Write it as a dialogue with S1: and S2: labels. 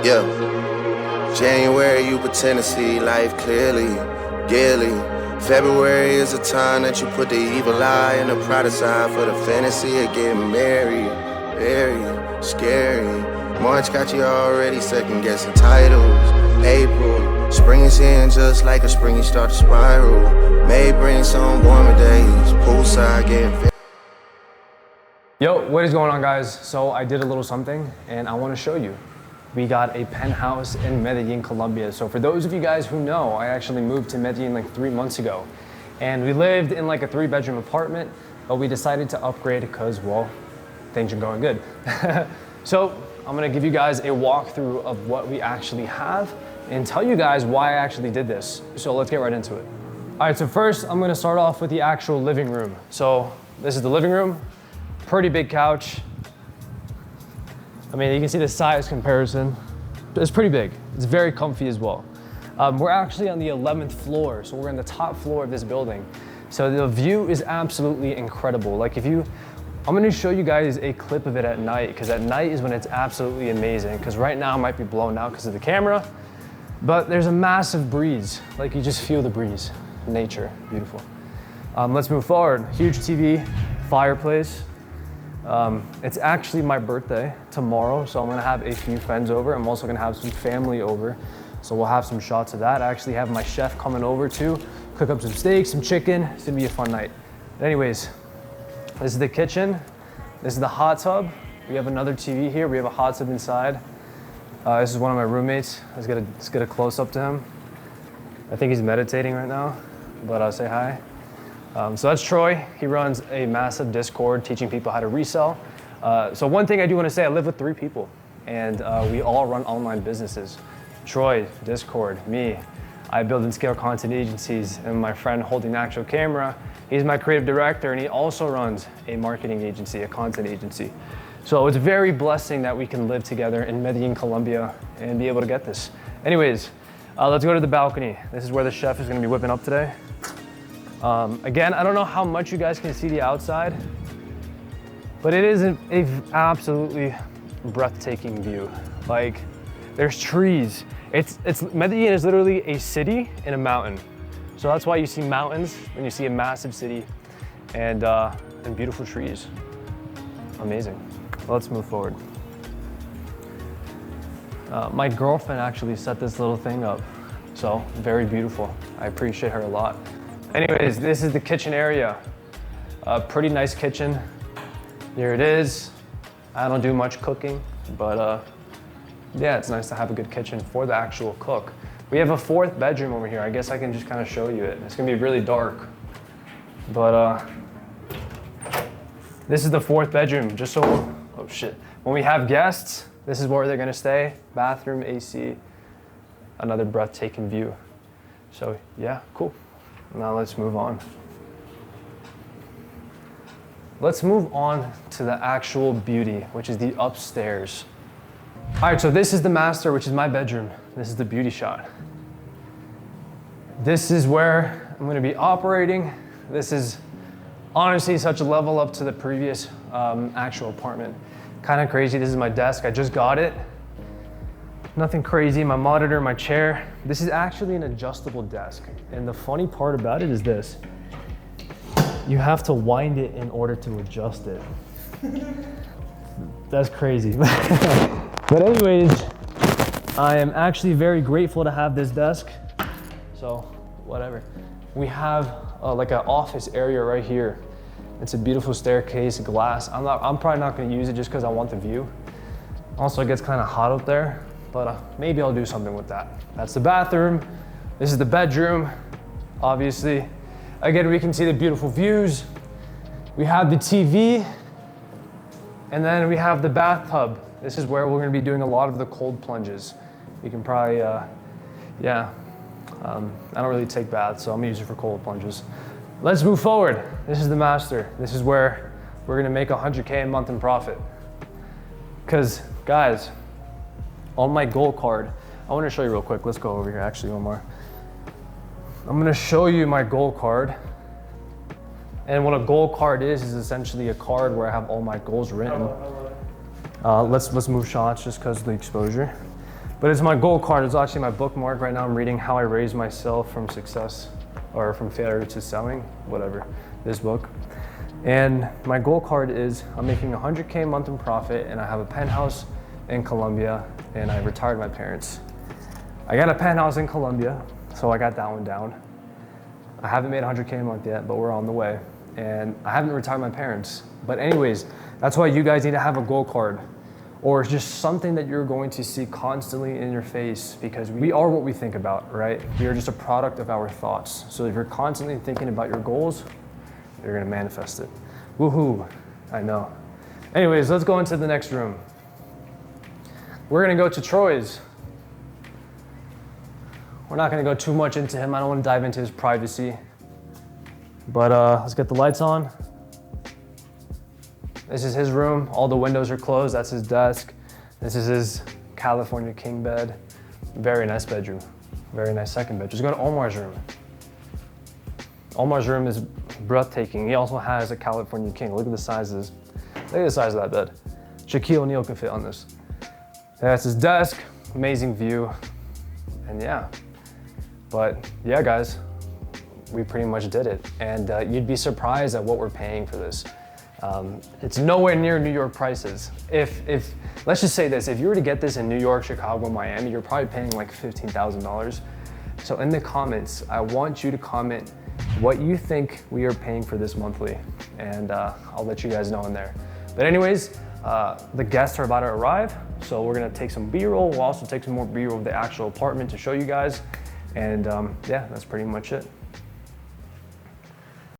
S1: Yeah. January, you pretend to see life clearly, yearly. February is a time that you put the evil eye and the pride aside for the fantasy of getting married. Very scary. March got you already second guessing titles. April, spring is in just like a spring, you start to spiral. May bring some warmer days, poolside getting fit.
S2: Yo, what is going on, guys? So I did a little something and I want to show you. We got a penthouse in Medellin, Colombia. So for those of you guys who know, I actually moved to Medellin like 3 months ago. And we lived in like a 3-bedroom apartment, but we decided to upgrade because, well, things are going good. So I'm gonna give you guys a walkthrough of what we actually have and tell you guys why I actually did this. So let's get right into it. All right, so first I'm gonna start off with the actual living room. So this is the living room, pretty big couch. I mean, you can see the size comparison. It's pretty big. It's very comfy as well. We're actually on the 11th floor, so we're on the top floor of this building. So the view is absolutely incredible. Like I'm gonna show you guys a clip of it at night, because at night is when it's absolutely amazing, because right now it might be blown out because of the camera, but there's a massive breeze. Like you just feel the breeze. Nature, beautiful. Let's move forward. Huge TV, fireplace. It's actually my birthday tomorrow, so I'm gonna have a few friends over. I'm also gonna have some family over, so we'll have some shots of that. I actually have my chef coming over to cook up some steak, some chicken. It's gonna be a fun night. But anyways, this is the kitchen. This is the hot tub. We have another TV here. We have a hot tub inside. This is one of my roommates. Let's get a close up to him. I think he's meditating right now, but I'll say hi. So that's Troy. He runs a massive Discord teaching people how to resell. So one thing I do want to say, I live with 3 people and we all run online businesses. Troy, Discord, me. I build and scale content agencies, and my friend holding the actual camera, he's my creative director, and he also runs a marketing agency, a content agency. So it's very blessing that we can live together in Medellin, Colombia, and be able to get this. Anyways, let's go to the balcony. This is where the chef is going to be whipping up today. Again, I don't know how much you guys can see the outside, but it is an absolutely breathtaking view. Like, there's trees. Medellin is literally a city in a mountain. So that's why you see mountains when you see a massive city and beautiful trees. Amazing. Let's move forward. My girlfriend actually set this little thing up. So very beautiful. I appreciate her a lot. Anyways, this is the kitchen area. Pretty nice kitchen. Here it is. I don't do much cooking, but yeah, it's nice to have a good kitchen for the actual cook. We have a 4th bedroom over here. I guess I can just kind of show you it. It's gonna be really dark, but this is the 4th bedroom. Just so, oh shit. When we have guests, this is where they're gonna stay. Bathroom, AC, another breathtaking view. So yeah, cool. Now let's move on. Let's move on to the actual beauty, which is the upstairs. All right, so this is the master, which is my bedroom. This is the beauty shot. This is where I'm gonna be operating. This is honestly such a level up to the previous actual apartment. Kind of crazy. This is my desk. I just got it. Nothing crazy. My monitor, my chair. This is actually an adjustable desk. And the funny part about it is this. You have to wind it in order to adjust it. That's crazy. But anyways, I am actually very grateful to have this desk. So whatever. We have like an office area right here. It's a beautiful staircase, glass. I'm probably not gonna use it just because I want the view. Also, it gets kind of hot up there, but maybe I'll do something with that. That's the bathroom. This is the bedroom, obviously. Again, we can see the beautiful views. We have the TV, and then we have the bathtub. This is where we're gonna be doing a lot of the cold plunges. You can probably, yeah. I don't really take baths, so I'm gonna use it for cold plunges. Let's move forward. This is the master. This is where we're gonna make 100K a month in profit. Because, guys, on my goal card, I wanna show you real quick. Let's go over here, actually, one more. I'm gonna show you my goal card. And what a goal card is essentially a card where I have all my goals written. Let's move shots just because of the exposure. But it's my goal card. It's actually my bookmark. Right now I'm reading How I Raised Myself from Success, or from Failure to Selling, whatever, this book. And my goal card is I'm making 100K a month in profit, and I have a penthouse in Colombia, and I retired my parents. I got a penthouse in Colombia, so I got that one down. I haven't made 100K a month yet, but we're on the way. And I haven't retired my parents. But anyways, that's why you guys need to have a goal card, or just something that you're going to see constantly in your face, because we are what we think about, right? We are just a product of our thoughts. So if you're constantly thinking about your goals, you're gonna manifest it. Woohoo, I know. Anyways, let's go into the next room. We're gonna go to Troy's. We're not gonna go too much into him. I don't wanna dive into his privacy. But let's get the lights on. This is his room. All the windows are closed. That's his desk. This is his California king bed. Very nice bedroom. Very nice second bed. Just go to Omar's room. Omar's room is breathtaking. He also has a California king. Look at the sizes. Look at the size of that bed. Shaquille O'Neal can fit on this. That's his desk. Amazing view. And yeah. But yeah, guys, we pretty much did it. And you'd be surprised at what we're paying for this. It's nowhere near New York prices. If let's just say this, if you were to get this in New York, Chicago, Miami, you're probably paying like $15,000. So in the comments, I want you to comment what you think we are paying for this monthly, and I'll let you guys know in there. But anyways, the guests are about to arrive, so we're gonna take some B-roll. We'll also take some more B-roll of the actual apartment to show you guys, and yeah, that's pretty much it.